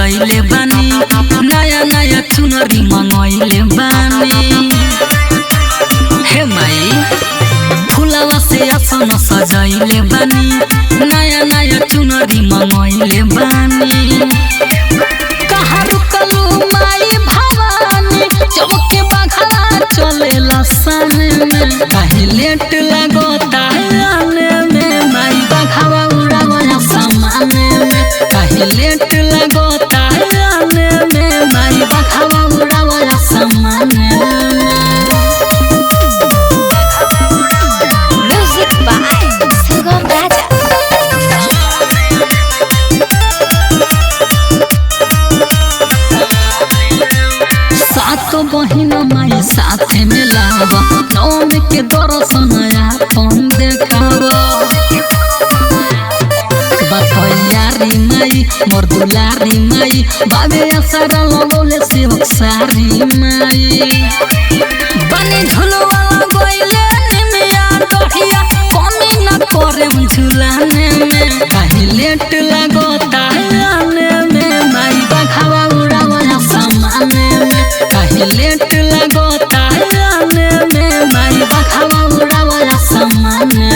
सजैले बानी नया नया चुनरी मंगैले बानी। हे माई फुलावा से आसन सजैले बानी नया नया चुनरी मंगैले बानी। कहाँ रुकलू माई भवानी चौके बघला चलेला सामने में काहे लेट लगता आने में माई बघवा उड़ावा सामने में काहे लेट लगता आने में माई बघवा उड़ावा सामने में। Music by Sugam Raja। सातो बहिन माई साथे में लावा नौमी के दर्शन आपन देखावा। बतैयारी माई मोर दुलारी माई बाबे असरा लगौले सेवक सारी माई। बनी झुलवा गइले निमिया कहिया कमी न करे झुलाने में काहे लेट लगता आने में माई बघवा उड़ावा सामने में काहे लेट लगता आने में माई बघवा उड़ावा सामने में।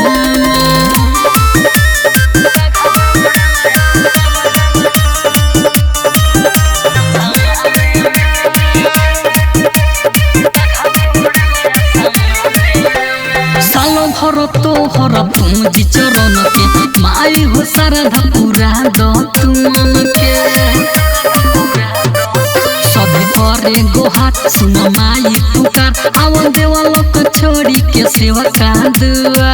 सालो भर तो हर तुम जी चरण के माई हो शारदा पूरा दो तुम के सभी करे गोहार सुन माई पुकार आवन देवा लोक छोड़ी के सेवका दुआ।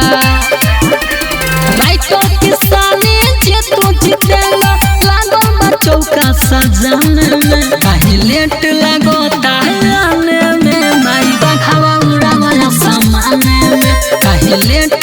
राइटो किसानी जे तू जितेला लागल बा चौका सजाने में काहे लेट लगता आने में माई बघवा उड़ावा सामने में काहे लेट